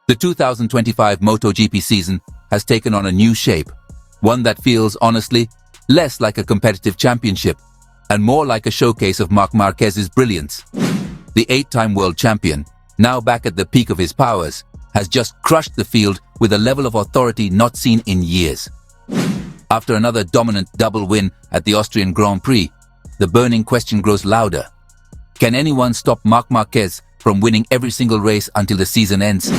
The 2025 MotoGP season has taken on a new shape, one that feels, honestly, less like a competitive championship and more like a showcase of Marc Marquez's brilliance. The 8-time world champion, now back at the peak of his powers, has just crushed the field with a level of authority not seen in years. After another dominant double win at the Austrian Grand Prix, the burning question grows louder. Can anyone stop Marc Marquez from winning every single race until the season ends?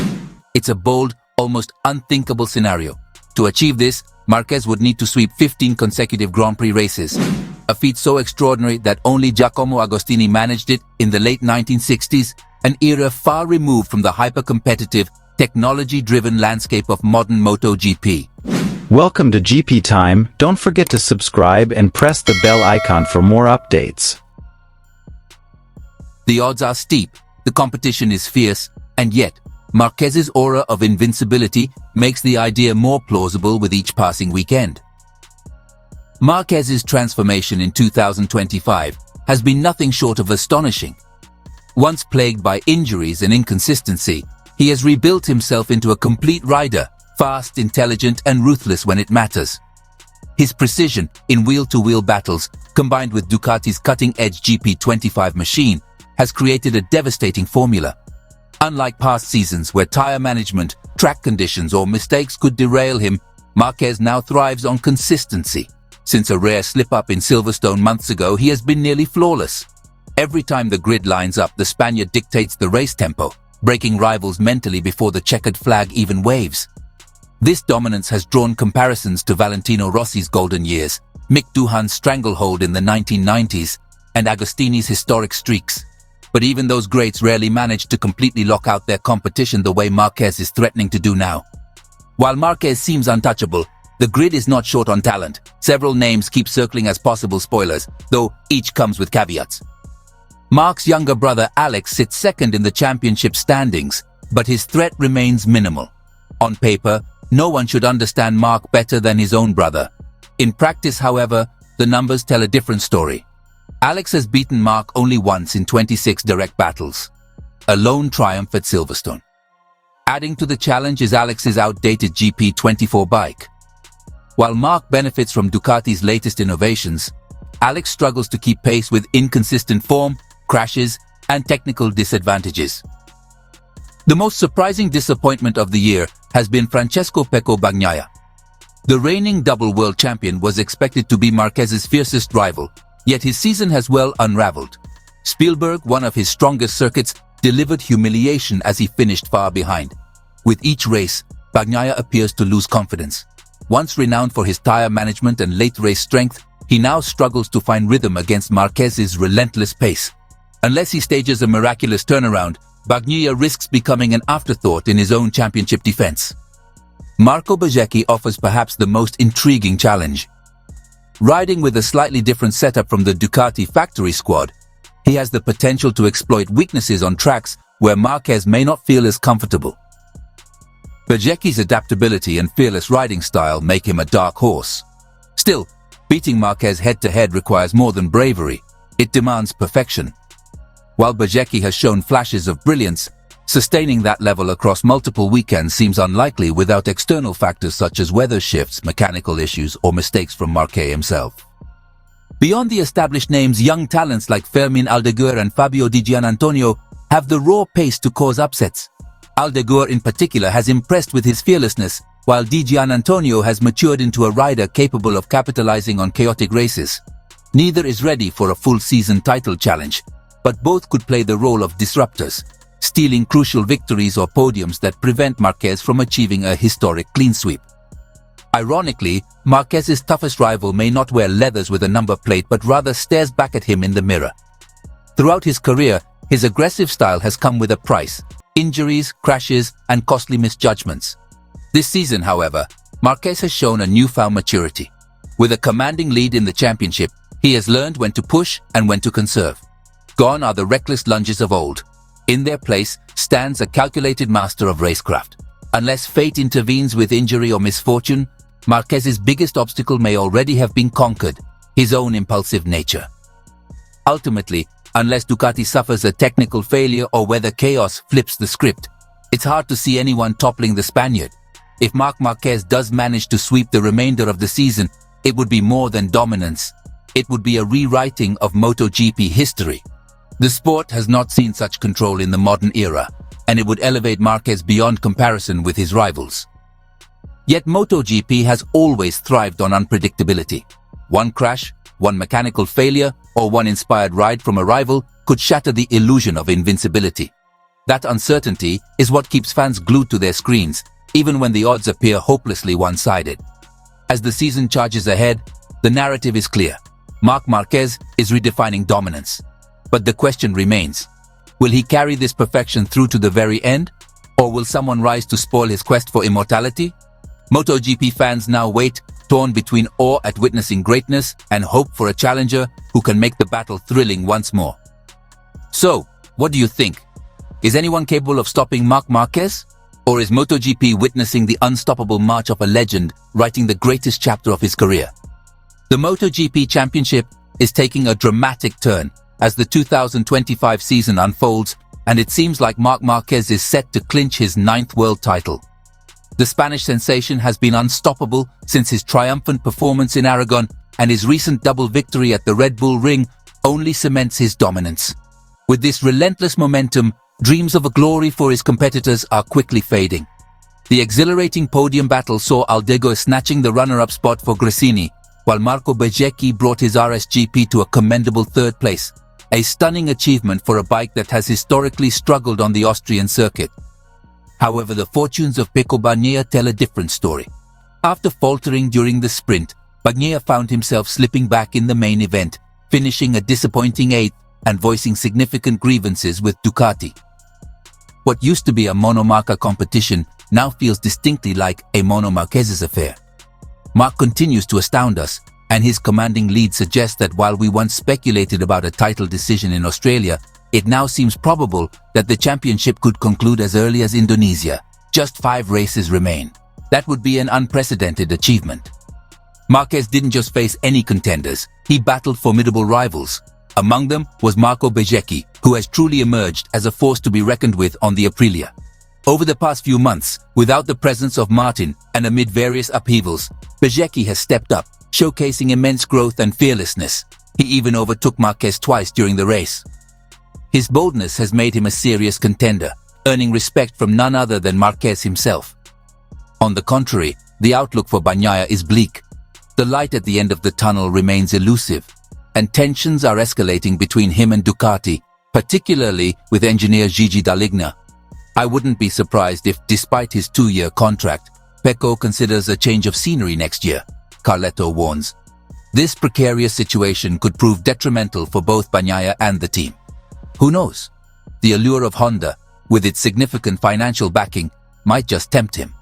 It's a bold, almost unthinkable scenario. To achieve this, Marquez would need to sweep 15 consecutive Grand Prix races, a feat so extraordinary that only Giacomo Agostini managed it in the late 1960s, an era far removed from the hyper-competitive, technology-driven landscape of modern MotoGP. Welcome to GP Time. Don't forget to subscribe and press the bell icon for more updates. The odds are steep, the competition is fierce, and yet, Marquez's aura of invincibility makes the idea more plausible with each passing weekend. Marquez's transformation in 2025 has been nothing short of astonishing. Once plagued by injuries and inconsistency, he has rebuilt himself into a complete rider, fast, intelligent, and ruthless when it matters. His precision in wheel-to-wheel battles, combined with Ducati's cutting-edge GP25 machine, has created a devastating formula. Unlike past seasons where tire management, track conditions, or mistakes could derail him, Marquez now thrives on consistency. Since a rare slip-up in Silverstone months ago, he has been nearly flawless. Every time the grid lines up, the Spaniard dictates the race tempo, breaking rivals mentally before the checkered flag even waves. This dominance has drawn comparisons to Valentino Rossi's golden years, Mick Doohan's stranglehold in the 1990s, and Agostini's historic streaks. But even those greats rarely manage to completely lock out their competition the way Marquez is threatening to do now. While Marquez seems untouchable, the grid is not short on talent. Several names keep circling as possible spoilers, though each comes with caveats. Marc's younger brother Alex sits second in the championship standings, but his threat remains minimal. On paper, no one should understand Marc better than his own brother. In practice, however, the numbers tell a different story. Alex has beaten Marc only once in 26 direct battles, a lone triumph at Silverstone. Adding to the challenge is Alex's outdated GP24 bike. While Marc benefits from Ducati's latest innovations, Alex struggles to keep pace with inconsistent form, crashes, and technical disadvantages. The most surprising disappointment of the year has been Francesco Pecco Bagnaia. The reigning double world champion was expected to be Marquez's fiercest rival, yet his season has well unraveled. Spielberg, one of his strongest circuits, delivered humiliation as he finished far behind. With each race, Bagnaia appears to lose confidence. Once renowned for his tire management and late race strength, he now struggles to find rhythm against Marquez's relentless pace. Unless he stages a miraculous turnaround, Bagnaia risks becoming an afterthought in his own championship defense. Marco Bezzecchi offers perhaps the most intriguing challenge. Riding with a slightly different setup from the Ducati factory squad, he has the potential to exploit weaknesses on tracks where Marquez may not feel as comfortable. Bezzecchi's adaptability and fearless riding style make him a dark horse. Still, beating Marquez head-to-head requires more than bravery. It demands perfection. While Bezzecchi has shown flashes of brilliance, sustaining that level across multiple weekends seems unlikely without external factors such as weather shifts, mechanical issues, or mistakes from Marquez himself. Beyond the established names, young talents like Fermin Aldeguer and Fabio Di Giannantonio have the raw pace to cause upsets. Aldeguer in particular has impressed with his fearlessness, while Di Giannantonio has matured into a rider capable of capitalizing on chaotic races. Neither is ready for a full-season title challenge, but both could play the role of disruptors, stealing crucial victories or podiums that prevent Marquez from achieving a historic clean sweep. Ironically, Marquez's toughest rival may not wear leathers with a number plate but rather stares back at him in the mirror. Throughout his career, his aggressive style has come with a price: injuries, crashes, and costly misjudgments. This season, however, Marquez has shown a newfound maturity. With a commanding lead in the championship, he has learned when to push and when to conserve. Gone are the reckless lunges of old. In their place stands a calculated master of racecraft. Unless fate intervenes with injury or misfortune, Marquez's biggest obstacle may already have been conquered: his own impulsive nature. Ultimately, unless Ducati suffers a technical failure or whether chaos flips the script, It's hard to see anyone toppling the Spaniard. If Marc Marquez does manage to sweep the remainder of the season, it would be more than dominance. It would be a rewriting of MotoGP history. The sport has not seen such control in the modern era, and it would elevate Marquez beyond comparison with his rivals. Yet MotoGP has always thrived on unpredictability. One crash, one mechanical failure, or one inspired ride from a rival could shatter the illusion of invincibility. That uncertainty is what keeps fans glued to their screens, even when the odds appear hopelessly one-sided. As the season charges ahead, the narrative is clear. Marc Marquez is redefining dominance. But the question remains, will he carry this perfection through to the very end? Or will someone rise to spoil his quest for immortality? MotoGP fans now wait, torn between awe at witnessing greatness and hope for a challenger who can make the battle thrilling once more. So, what do you think? Is anyone capable of stopping Marc Marquez? Or is MotoGP witnessing the unstoppable march of a legend writing the greatest chapter of his career? The MotoGP Championship is taking a dramatic turn as the 2025 season unfolds, and it seems like Marc Marquez is set to clinch his 9th world title. The Spanish sensation has been unstoppable since his triumphant performance in Aragon, and his recent double victory at the Red Bull Ring only cements his dominance. With this relentless momentum, dreams of a glory for his competitors are quickly fading. The exhilarating podium battle saw Aldego snatching the runner-up spot for Gresini, while Marco Bezzecchi brought his RSGP to a commendable 3rd place, a stunning achievement for a bike that has historically struggled on the Austrian circuit. However, the fortunes of Pecco Bagnaia tell a different story. After faltering during the sprint, Bagnaia found himself slipping back in the main event, finishing a disappointing 8th and voicing significant grievances with Ducati. What used to be a monomarca competition now feels distinctly like a Mono Marquez's affair. Marc continues to astound us, and his commanding lead suggests that while we once speculated about a title decision in Australia, it now seems probable that the championship could conclude as early as Indonesia. Just 5 races remain. That would be an unprecedented achievement. Marquez didn't just face any contenders, he battled formidable rivals. Among them was Marco Bezzecchi, who has truly emerged as a force to be reckoned with on the Aprilia. Over the past few months, without the presence of Martin and amid various upheavals, Bezzecchi has stepped up, showcasing immense growth and fearlessness. He even overtook Marquez twice during the race. His boldness has made him a serious contender, earning respect from none other than Marquez himself. On the contrary, the outlook for Bagnaia is bleak. The light at the end of the tunnel remains elusive, and tensions are escalating between him and Ducati, particularly with engineer Gigi Dall'Igna. I wouldn't be surprised if, despite his 2-year contract, Pecco considers a change of scenery next year, Carletto warns. This precarious situation could prove detrimental for both Bagnaia and the team. Who knows? The allure of Honda, with its significant financial backing, might just tempt him.